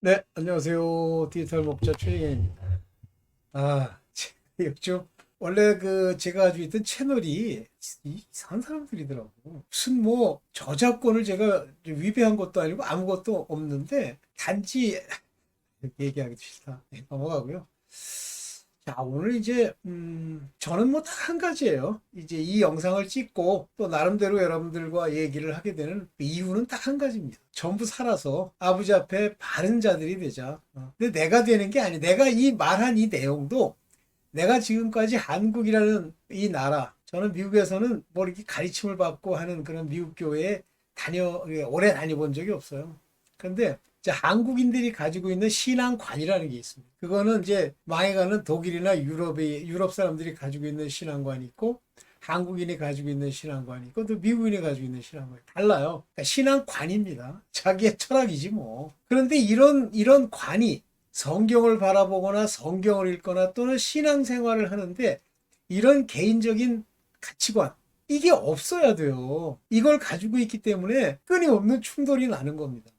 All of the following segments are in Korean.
네, 안녕하세요. 디지털 목자 최영현입니다. 요즘 원래 제가 가지고 있던 채널이 이상한 사람들이더라고. 무슨 뭐 저작권을 제가 위배한 것도 아니고 아무것도 없는데 단지 얘기하기도 싫다. 네, 넘어가고요. 자, 오늘 이제 저는 뭐 딱 한 가지예요. 이제 이 영상을 찍고 또 나름대로 여러분들과 얘기를 하게 되는 그 이유는 딱 한 가지입니다. 전부 살아서 아버지 앞에 바른 자들이 되자. 근데 내가 되는 게 아니에요. 내가 이 말한 이 내용도 내가 지금까지 한국이라는 이 나라, 저는 미국에서는 뭐 이렇게 가르침을 받고 하는 그런 미국 교회에 오래 다녀본 적이 없어요. 그런데 이제 한국인들이 가지고 있는 신앙관이라는 게 있습니다. 그거는 이제 망해가는 독일이나 유럽 사람들이 가지고 있는 신앙관이 있고, 한국인이 가지고 있는 신앙관이 있고, 또 미국인이 가지고 있는 신앙관이 달라요. 그러니까 신앙관입니다. 자기의 철학이지 뭐. 그런데 이런 관이 성경을 바라보거나 성경을 읽거나 또는 신앙생활을 하는데 이런 개인적인 가치관, 이게 없어야 돼요. 이걸 가지고 있기 때문에 끊임없는 충돌이 나는 겁니다.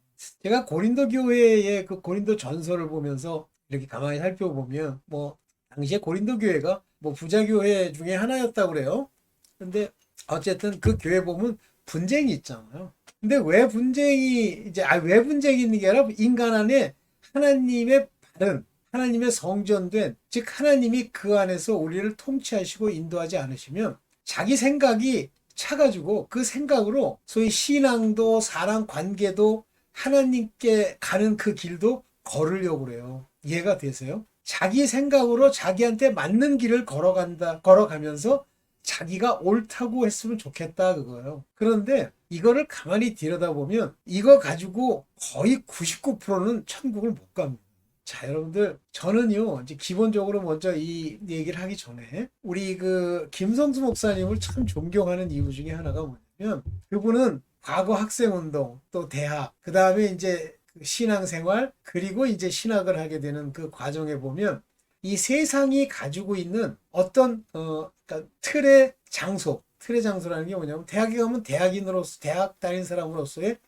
제가 고린도 교회의 그 고린도 전서를 보면서 이렇게 가만히 살펴보면 뭐 당시에 고린도 교회가 뭐 부자 교회 중에 하나였다고 그래요. 근데 어쨌든 그 교회 보면 분쟁이 있잖아요. 근데 왜 분쟁이 있는 게 아니라 인간 안에 하나님의 바른, 하나님의 성전된, 즉 하나님이 그 안에서 우리를 통치하시고 인도하지 않으시면 자기 생각이 차가지고 그 생각으로 소위 신앙도 사람 관계도 하나님께 가는 그 길도 걸으려고 그래요. 이해가 되세요? 자기 생각으로 자기한테 맞는 길을 걸어가면서 자기가 옳다고 했으면 좋겠다 그거예요. 그런데 이거를 가만히 들여다보면 이거 가지고 거의 99%는 천국을 못 갑니다. 자, 여러분들, 저는요, 이제 기본적으로 먼저 이 얘기를 하기 전에 우리 그 김성수 목사님을 참 존경하는 이유 중에 하나가 뭐냐면 그분은 과거 학생운동, 또 대학, 그 다음에 이제 신앙생활, 그리고 이제 신학을 하게 되는 그 과정에 보면 이 세상이 가지고 있는 어떤 그러니까 틀의 장소라는 게 뭐냐면 대학에 가면 대학 다닌 사람으로서의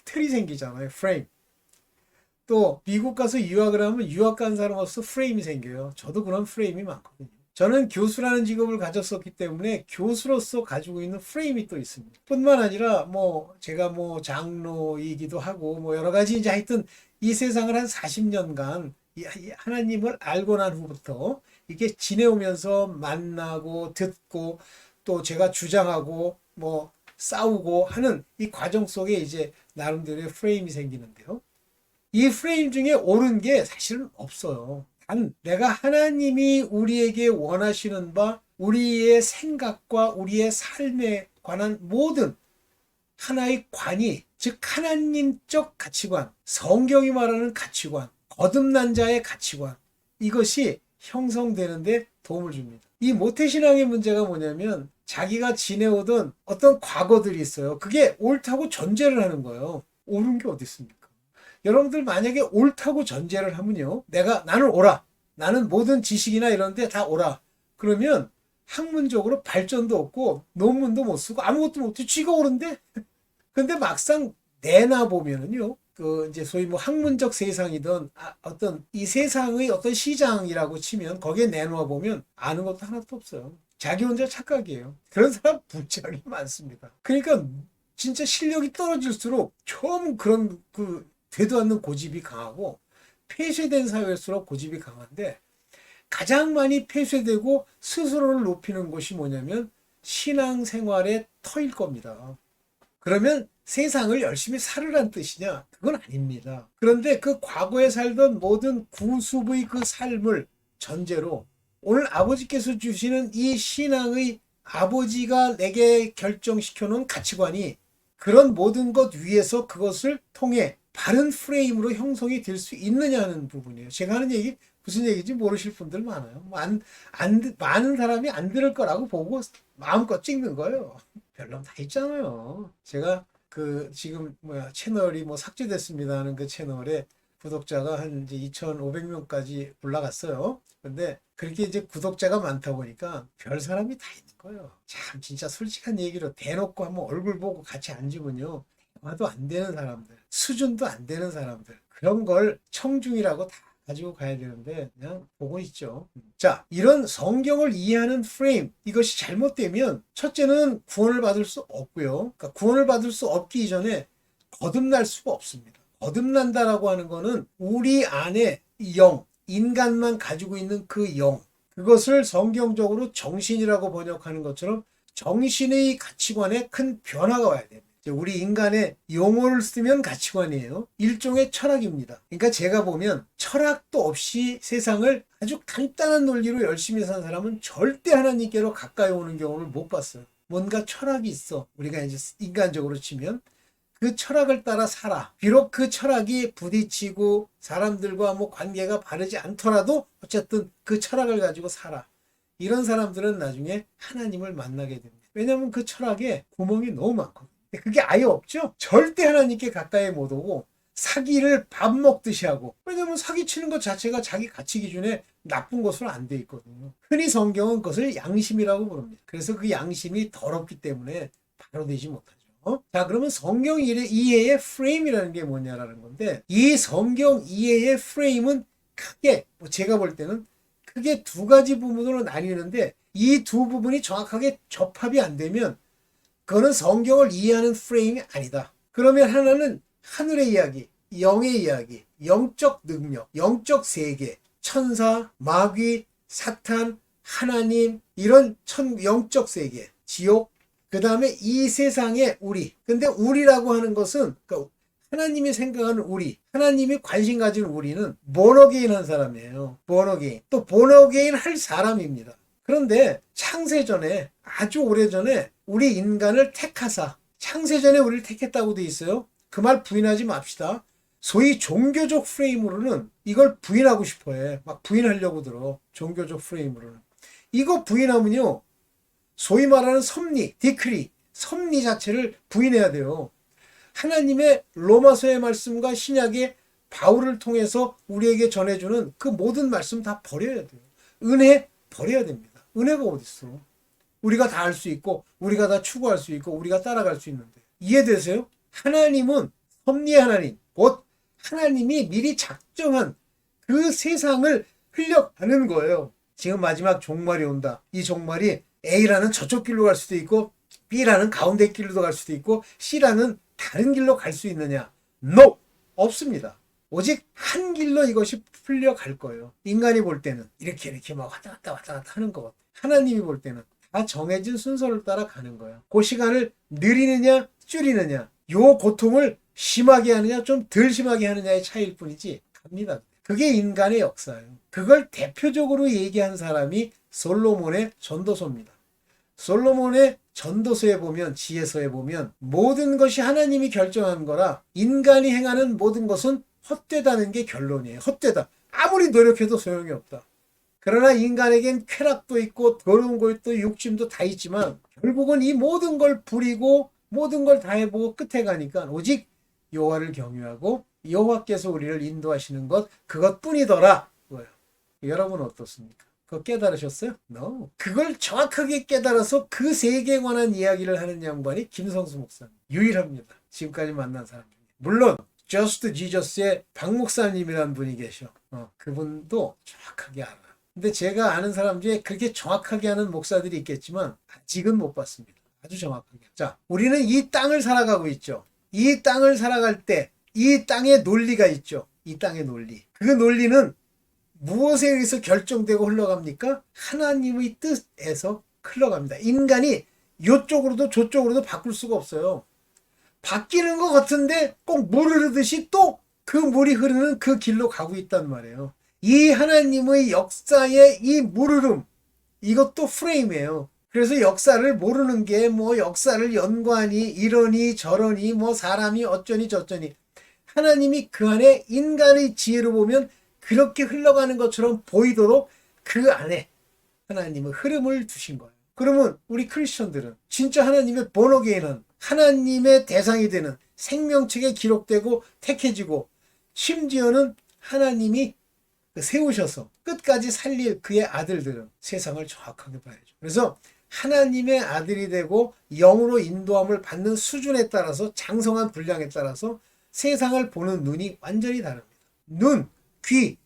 틀이 생기잖아요. 프레임. 또 미국 가서 유학을 하면 유학 간 사람으로서 프레임이 생겨요. 저도 그런 프레임이 많거든요. 저는 교수라는 직업을 가졌었기 때문에 교수로서 가지고 있는 프레임이 또 있습니다. 뿐만 아니라 뭐 제가 뭐 장로이기도 하고 뭐 여러 가지 이제 하여튼 이 세상을 한 40년간 하나님을 알고 난 후부터 이게 지내오면서 만나고 듣고 또 제가 주장하고 뭐 싸우고 하는 이 과정 속에 이제 나름대로의 프레임이 생기는데요. 이 프레임 중에 옳은 게 사실은 없어요. 단 내가 하나님이 우리에게 원하시는 바 우리의 생각과 우리의 삶에 관한 모든 하나의 관이, 즉 하나님적 가치관, 성경이 말하는 가치관, 거듭난 자의 가치관, 이것이 형성되는데 도움을 줍니다. 이 모태신앙의 문제가 뭐냐면 자기가 지내오던 어떤 과거들이 있어요. 그게 옳다고 전제를 하는 거예요. 옳은 게 어디 있습니까? 여러분들 만약에 옳다고 전제를 하면요. 나는 옳아. 나는 모든 지식이나 이런 데 다 옳아. 그러면 학문적으로 발전도 없고 논문도 못 쓰고 아무것도 못해. 쥐가 옳은데? 근데 막상 내나 보면은요. 그 이제 소위 뭐 학문적 세상이든 어떤 이 세상의 어떤 시장이라고 치면 거기에 내놓아 보면 아는 것도 하나도 없어요. 자기 혼자 착각이에요. 그런 사람 무지하게 많습니다. 그러니까 진짜 실력이 떨어질수록 처음 그런 되도 않는 고집이 강하고 폐쇄된 사회일수록 고집이 강한데 가장 많이 폐쇄되고 스스로를 높이는 것이 뭐냐면 신앙생활의 터일 겁니다. 그러면 세상을 열심히 살으란 뜻이냐? 그건 아닙니다. 그런데 그 과거에 살던 모든 구습의 그 삶을 전제로 오늘 아버지께서 주시는 이 신앙의 아버지가 내게 결정시켜 놓은 가치관이 그런 모든 것 위에서 그것을 통해 바른 프레임으로 형성이 될 수 있느냐는 부분이에요. 제가 하는 얘기 무슨 얘기인지 모르실 분들 많아요. 많은 사람이 안 들을 거라고 보고 마음껏 찍는 거예요. 별로 다 있잖아요. 제가 지금 채널이 뭐 삭제됐습니다 하는 그 채널에 구독자가 한 이제 2,500명까지 올라갔어요. 근데 그렇게 이제 구독자가 많다 보니까 별 사람이 다 있는 거예요. 참 진짜 솔직한 얘기로 대놓고 한번 얼굴 보고 같이 앉으면요. 대화도 안 되는 사람들. 수준도 안 되는 사람들, 그런 걸 청중이라고 다 가지고 가야 되는데 그냥 보고 있죠. 자, 이런 성경을 이해하는 프레임, 이것이 잘못되면 첫째는 구원을 받을 수 없고요. 그러니까 구원을 받을 수 없기 이전에 거듭날 수가 없습니다. 거듭난다라고 하는 거는 우리 안에 영, 인간만 가지고 있는 그 영, 그것을 성경적으로 정신이라고 번역하는 것처럼 정신의 가치관에 큰 변화가 와야 됩니다. 우리 인간의 용어를 쓰면 가치관이에요. 일종의 철학입니다. 그러니까 제가 보면 철학도 없이 세상을 아주 간단한 논리로 열심히 사는 사람은 절대 하나님께로 가까이 오는 경우를 못 봤어요. 뭔가 철학이 있어. 우리가 이제 인간적으로 치면 그 철학을 따라 살아. 비록 그 철학이 부딪히고 사람들과 뭐 관계가 바르지 않더라도 어쨌든 그 철학을 가지고 살아. 이런 사람들은 나중에 하나님을 만나게 됩니다. 왜냐하면 그 철학에 구멍이 너무 많거든요. 그게 아예 없죠. 절대 하나님께 가까이 못 오고 사기를 밥 먹듯이 하고, 왜냐하면 사기치는 것 자체가 자기 가치 기준에 나쁜 것으로 안 돼 있거든요. 흔히 성경은 그것을 양심이라고 부릅니다. 그래서 그 양심이 더럽기 때문에 바로 되지 못하죠. 자, 그러면 성경 이해의 프레임이라는 게 뭐냐라는 건데, 이 성경 이해의 프레임은 크게, 제가 볼 때는 크게 두 가지 부분으로 나뉘는데, 이 두 부분이 정확하게 접합이 안 되면 그거는 성경을 이해하는 프레임이 아니다. 그러면 하나는 하늘의 이야기, 영의 이야기, 영적 능력, 영적 세계, 천사, 마귀, 사탄, 하나님, 이런 영적 세계, 지옥, 그 다음에 이 세상의 우리. 근데 우리라고 하는 것은 그러니까 하나님이 생각하는 우리, 하나님이 관심 가지는 우리는 본어게인 한 사람이에요. 본어게인. 또 본어게인 할 사람입니다. 그런데 창세전에, 아주 오래전에 우리 인간을 택하사, 창세전에 우리를 택했다고 돼 있어요. 그 말 부인하지 맙시다. 소위 종교적 프레임으로는 이걸 부인하고 싶어해. 막 부인하려고 들어. 종교적 프레임으로는. 이거 부인하면요, 소위 말하는 섭리, 디크리, 섭리 자체를 부인해야 돼요. 하나님의 로마서의 말씀과 신약의 바울을 통해서 우리에게 전해주는 그 모든 말씀 다 버려야 돼요. 은혜 버려야 됩니다. 은혜가 어디 있어? 우리가 다 할 수 있고, 우리가 다 추구할 수 있고, 우리가 따라갈 수 있는데. 이해되세요? 하나님은 섭리의 하나님, 곧 하나님이 미리 작정한 그 세상을 흘려가는 거예요. 지금 마지막 종말이 온다. 이 종말이 A라는 저쪽 길로 갈 수도 있고, B라는 가운데 길로도 갈 수도 있고, C라는 다른 길로 갈 수 있느냐? No! 없습니다. 오직 한 길로 이것이 풀려갈 거예요. 인간이 볼 때는 이렇게 막 왔다 갔다 하는 것 같아요. 하나님이 볼 때는 다 정해진 순서를 따라 가는 거예요. 그 시간을 느리느냐 줄이느냐, 요 고통을 심하게 하느냐 좀 덜 심하게 하느냐의 차이일 뿐이지 갑니다. 그게 인간의 역사예요. 그걸 대표적으로 얘기한 사람이 솔로몬의 전도서입니다. 솔로몬의 전도서에 보면, 지혜서에 보면 모든 것이 하나님이 결정한 거라 인간이 행하는 모든 것은 헛되다는 게 결론이에요. 헛되다. 아무리 노력해도 소용이 없다. 그러나 인간에겐 쾌락도 있고 더러운 것도 욕심도 다 있지만 결국은 이 모든 걸 부리고 모든 걸 다 해보고 끝에 가니까 오직 여호와를 경유하고 여호와께서 우리를 인도하시는 것, 그것뿐이더라. 뭐예요? 여러분 어떻습니까? 그거 깨달으셨어요? No. 그걸 정확하게 깨달아서 그 세계에 관한 이야기를 하는 양반이 김성수 목사님. 유일합니다. 지금까지 만난 사람 중에. 물론 Just Jesus의 박 목사님이라는 분이 계셔. 그분도 정확하게 알아. 근데 제가 아는 사람 중에 그렇게 정확하게 하는 목사들이 있겠지만 아직은 못 봤습니다. 아주 정확하게. 자, 우리는 이 땅을 살아가고 있죠. 이 땅을 살아갈 때 이 땅의 논리가 있죠. 이 땅의 논리. 그 논리는 무엇에 의해서 결정되고 흘러갑니까? 하나님의 뜻에서 흘러갑니다. 인간이 이쪽으로도 저쪽으로도 바꿀 수가 없어요. 바뀌는 것 같은데 꼭 물 흐르듯이 또 그 물이 흐르는 그 길로 가고 있단 말이에요. 이 하나님의 역사의 이 물흐름, 이것도 프레임이에요. 그래서 역사를 모르는 게 뭐 역사를 연구하니 이러니 저러니 뭐 사람이 어쩌니 저쩌니, 하나님이 그 안에 인간의 지혜로 보면 그렇게 흘러가는 것처럼 보이도록 그 안에 하나님의 흐름을 두신 거예요. 그러면 우리 크리스천들은 진짜 하나님의 본어게인은 하나님의 대상이 되는 생명책에 기록되고 택해지고, 심지어는 하나님이 세우셔서 끝까지 살릴 그의 아들들은 세상을 정확하게 봐야죠. 그래서 하나님의 아들이 되고 영으로 인도함을 받는 수준에 따라서, 장성한 분량에 따라서 세상을 보는 눈이 완전히 다릅니다. 눈, 귀,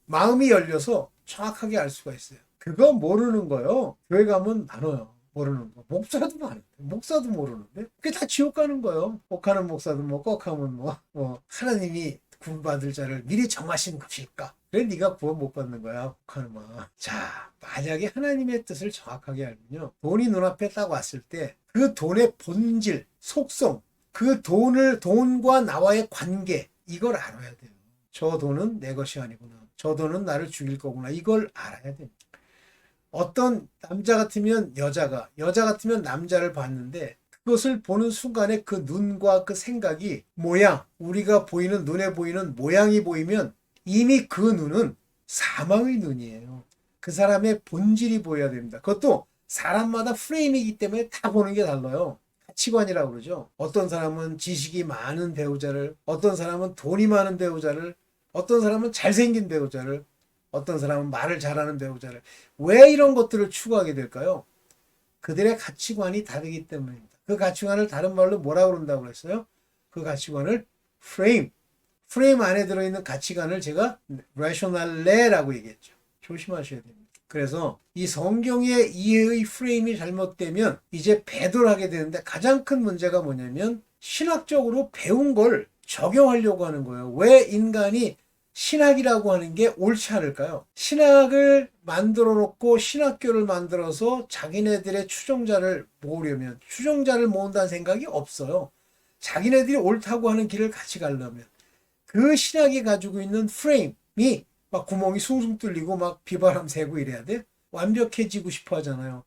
마음이 열려서 정확하게 알 수가 있어요. 그거 모르는 거요. 교회 가면 많아요. 모르는 거. 목사도 많은데. 목사도 모르는데. 그게 다 지옥 가는 거예요. 꼭하는 목사도 뭐 꼭하면 하나님이 구원받을 자를 미리 정하신 것일까? 그래 네가 구원 못 받는 거야. 꼭하는 마. 자, 만약에 하나님의 뜻을 정확하게 알면요. 돈이 눈앞에 딱 왔을 때 그 돈의 본질, 속성, 그 돈과 나와의 관계, 이걸 알아야 돼요. 저 돈은 내 것이 아니구나. 저 돈은 나를 죽일 거구나. 이걸 알아야 됩니다. 어떤 남자 같으면 여자 같으면 남자를 봤는데 그것을 보는 순간에 그 눈과 그 생각이 우리가 보이는 눈에 보이는 모양이 보이면 이미 그 눈은 사망의 눈이에요. 그 사람의 본질이 보여야 됩니다. 그것도 사람마다 프레임이기 때문에 다 보는 게 달라요. 가치관이라고 그러죠. 어떤 사람은 지식이 많은 배우자를, 어떤 사람은 돈이 많은 배우자를, 어떤 사람은 잘생긴 배우자를, 어떤 사람은 말을 잘하는 배우자를. 왜 이런 것들을 추구하게 될까요? 그들의 가치관이 다르기 때문입니다. 그 가치관을 다른 말로 뭐라고 그런다고 그랬어요? 그 가치관을 프레임 안에 들어있는 가치관을 제가 rationale라고 얘기했죠. 조심하셔야 됩니다. 그래서 이 성경의 이해의 프레임이 잘못되면 이제 배도를 하게 되는데 가장 큰 문제가 뭐냐면 신학적으로 배운 걸 적용하려고 하는 거예요. 왜 인간이 신학이라고 하는 게 옳지 않을까요? 신학을 만들어 놓고 신학교를 만들어서 자기네들의 추종자를 모으려면 추종자를 모은다는 생각이 없어요. 자기네들이 옳다고 하는 길을 같이 가려면 그 신학이 가지고 있는 프레임이 막 구멍이 숭숭 뚫리고 막 비바람 새고 이래야 돼? 완벽해지고 싶어 하잖아요.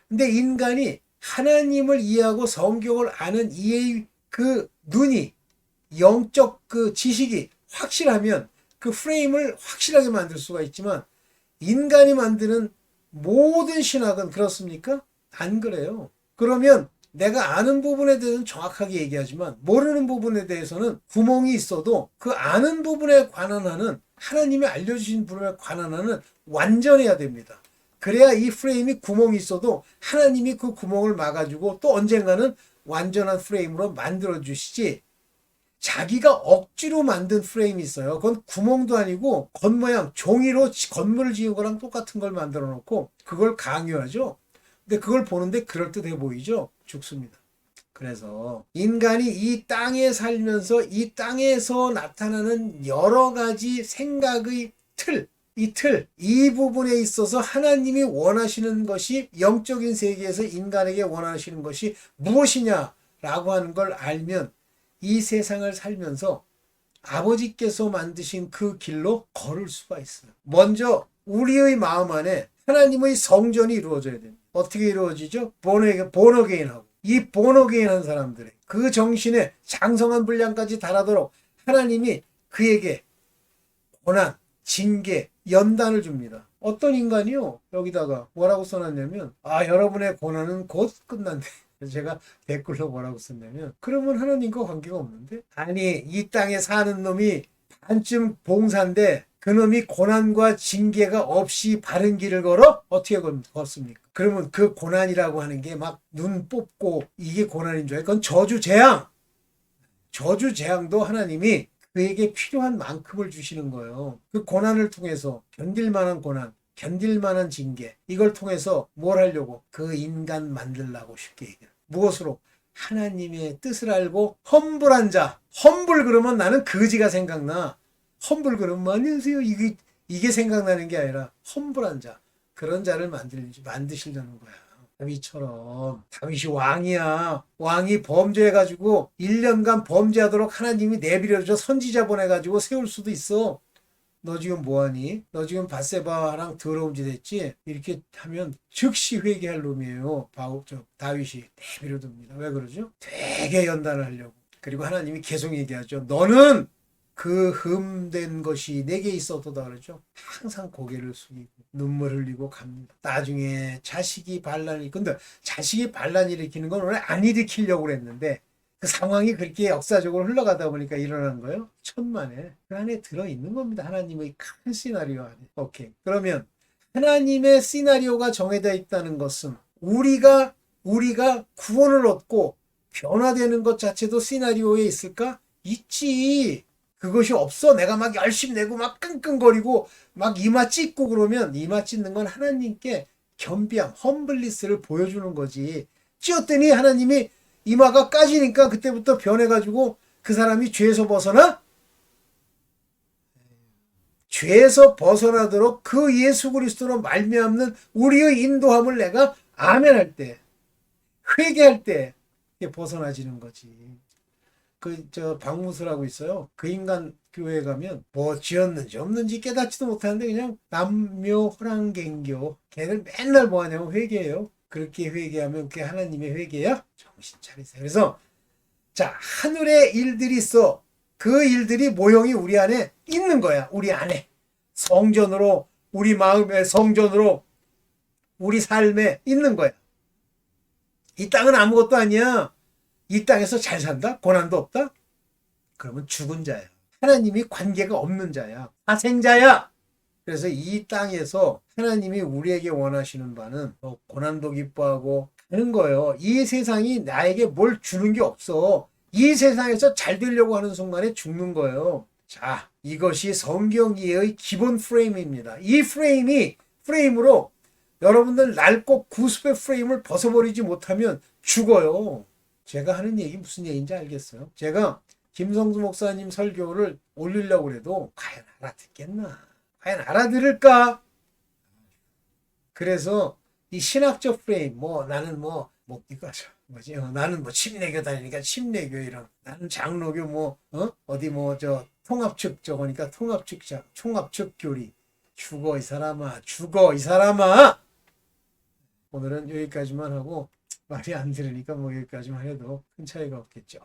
근데 인간이 하나님을 이해하고 성경을 아는 이해의 그 눈이 영적 그 지식이 확실하면 그 프레임을 확실하게 만들 수가 있지만 인간이 만드는 모든 신학은 그렇습니까? 안 그래요. 그러면 내가 아는 부분에 대해서는 정확하게 얘기하지만 모르는 부분에 대해서는 구멍이 있어도 그 아는 부분에 관한 한은 하나님이 알려주신 부분에 관한 한은 완전해야 됩니다. 그래야 이 프레임이 구멍이 있어도 하나님이 그 구멍을 막아주고 또 언젠가는 완전한 프레임으로 만들어주시지 자기가 억지로 만든 프레임이 있어요. 그건 구멍도 아니고 겉모양 종이로 건물을 지은 거랑 똑같은 걸 만들어 놓고 그걸 강요하죠. 근데 그걸 보는데 그럴듯해 보이죠? 죽습니다. 그래서 인간이 이 땅에 살면서 이 땅에서 나타나는 여러 가지 생각의 이 부분에 있어서 하나님이 원하시는 것이 영적인 세계에서 인간에게 원하시는 것이 무엇이냐라고 하는 걸 알면 이 세상을 살면서 아버지께서 만드신 그 길로 걸을 수가 있어요. 먼저 우리의 마음 안에 하나님의 성전이 이루어져야 됩니다. 어떻게 이루어지죠? 본어게인하고 이 본어게인한 사람들의 그 정신에 장성한 분량까지 달하도록 하나님이 그에게 고난, 징계, 연단을 줍니다. 어떤 인간이요? 여기다가 뭐라고 써놨냐면 여러분의 고난은 곧 끝난대. 그래서 제가 댓글로 뭐라고 썼냐면 그러면 하나님과 관계가 없는데? 아니 이 땅에 사는 놈이 반쯤 봉사인데 그놈이 고난과 징계가 없이 바른 길을 걸어? 어떻게 걷습니까? 그러면 그 고난이라고 하는 게 막 눈 뽑고 이게 고난인 줄 알고 그건 저주재앙도 하나님이 그에게 필요한 만큼을 주시는 거예요. 그 고난을 통해서 견딜 만한 고난, 견딜 만한 징계 이걸 통해서 뭘 하려고? 그 인간 만들라고 쉽게 얘기해요. 무엇으로? 하나님의 뜻을 알고 험불한 자. 험불 그러면 나는 거지가 생각나. 험불 그러면 안녕하세요. 이게 생각나는 게 아니라 험불한 자. 그런 자를 만드시려는 거야. 다윗이 왕이야. 왕이 범죄해가지고 1년간 범죄하도록 하나님이 내버려줘 선지자 보내가지고 세울 수도 있어. 너 지금 뭐하니? 너 지금 밧세바랑 더러운 짓 했지? 이렇게 하면 즉시 회개할 놈이에요. 다윗이 내버려둡니다. 왜 그러죠? 되게 연단을 하려고. 그리고 하나님이 계속 얘기하죠. 너는 그 흠된 것이 내게 있어도다 그러죠. 항상 고개를 숙이고 눈물 흘리고 갑니다. 나중에 자식이 반란 일으키는 건 원래 안 일으키려고 그랬는데 그 상황이 그렇게 역사적으로 흘러가다 보니까 일어난 거예요. 천만에 그 안에 들어있는 겁니다. 하나님의 큰 시나리오 안에. 오케이. 그러면 하나님의 시나리오가 정해져 있다는 것은 우리가 구원을 얻고 변화되는 것 자체도 시나리오에 있을까? 있지. 그것이 없어. 내가 막 열심히 내고 막 끙끙거리고 막 이마 찢고 그러면 이마 찢는 건 하나님께 겸비함, 험블리스를 보여주는 거지. 찢었더니 하나님이 이마가 까지니까 그때부터 변해가지고 그 사람이 죄에서 벗어나? 죄에서 벗어나도록 그 예수 그리스도로 말미암는 우리의 인도함을 내가 아멘할 때, 회개할 때 벗어나지는 거지. 박무수라고 있어요. 그 인간 교회에 가면 뭐 지었는지 없는지 깨닫지도 못하는데 그냥 남묘 호랑갱교. 걔들 맨날 뭐 하냐면 회개해요. 그렇게 회개하면 그게 하나님의 회개야? 정신 차리세요. 그래서 자, 하늘의 일들이 있어. 그 일들이 모형이 우리 안에 있는 거야. 우리 안에. 성전으로, 우리 마음의 성전으로, 우리 삶에 있는 거야. 이 땅은 아무것도 아니야. 이 땅에서 잘 산다? 고난도 없다? 그러면 죽은 자야. 하나님이 관계가 없는 자야. 파생자야. 그래서 이 땅에서 하나님이 우리에게 원하시는 바는 고난도 기뻐하고 하는 거예요. 이 세상이 나에게 뭘 주는 게 없어. 이 세상에서 잘 되려고 하는 순간에 죽는 거예요. 자, 이것이 성경 이해의 기본 프레임입니다. 이 프레임으로 여러분들 낡고 구습의 프레임을 벗어버리지 못하면 죽어요. 제가 하는 얘기 무슨 얘기인지 알겠어요? 제가 김성수 목사님 설교를 올리려고 해도 과연 알아듣겠나? 과연 알아들을까? 그래서 이 신학적 프레임, 나는 나는 침례교 다니니까 침례교 이런, 나는 장로교 통합측 저거니까 통합측 교리. 죽어 이 사람아, 죽어 이 사람아. 오늘은 여기까지만 하고 말이 안 들으니까 여기까지만 해도 큰 차이가 없겠죠.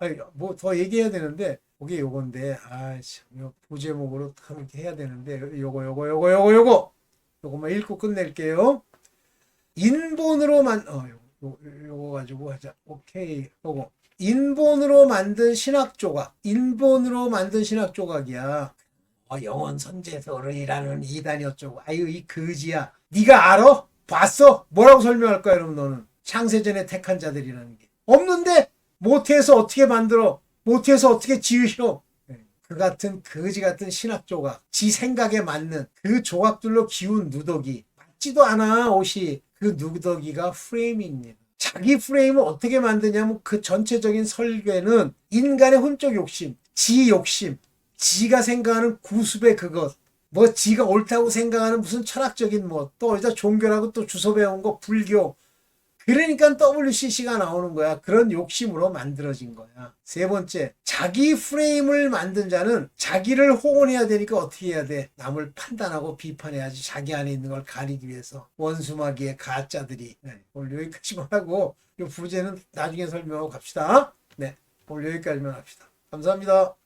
더 얘기해야 되는데 그게 요건데 참 부제목으로 함께 해야 되는데 요거만 읽고 끝낼게요. 인본으로 요거 가지고 하자. 오케이. 요거 인본으로 만든 신학 조각이야. 영원 선제설이라는 이단이 어쩌고. 이 거지야. 네가 알아? 봤어? 뭐라고 설명할 거야, 여러분? 너는 창세전에 택한 자들이라는 게 없는데 못해서 어떻게 만들어? 못해서 어떻게 지으셔? 그 같은 거지 같은 신학 조각, 지 생각에 맞는 그 조각들로 기운 누더기. 맞지도 않아. 옷이. 그 누더기가 프레임입니다. 자기 프레임을 어떻게 만드냐면 그 전체적인 설계는 인간의 혼적 욕심, 지 욕심, 지가 생각하는 구습의 그것, 지가 옳다고 생각하는 무슨 철학적인 또 어디다 종교라고 또 주워 배운 거 불교. 그러니까 WCC가 나오는 거야. 그런 욕심으로 만들어진 거야. 세 번째, 자기 프레임을 만든 자는 자기를 호언해야 되니까 어떻게 해야 돼? 남을 판단하고 비판해야지. 자기 안에 있는 걸 가리기 위해서. 원수마귀의 가짜들이. 네, 오늘 여기까지만 하고 이 부제는 나중에 설명하고 갑시다. 네, 오늘 여기까지만 합시다. 감사합니다.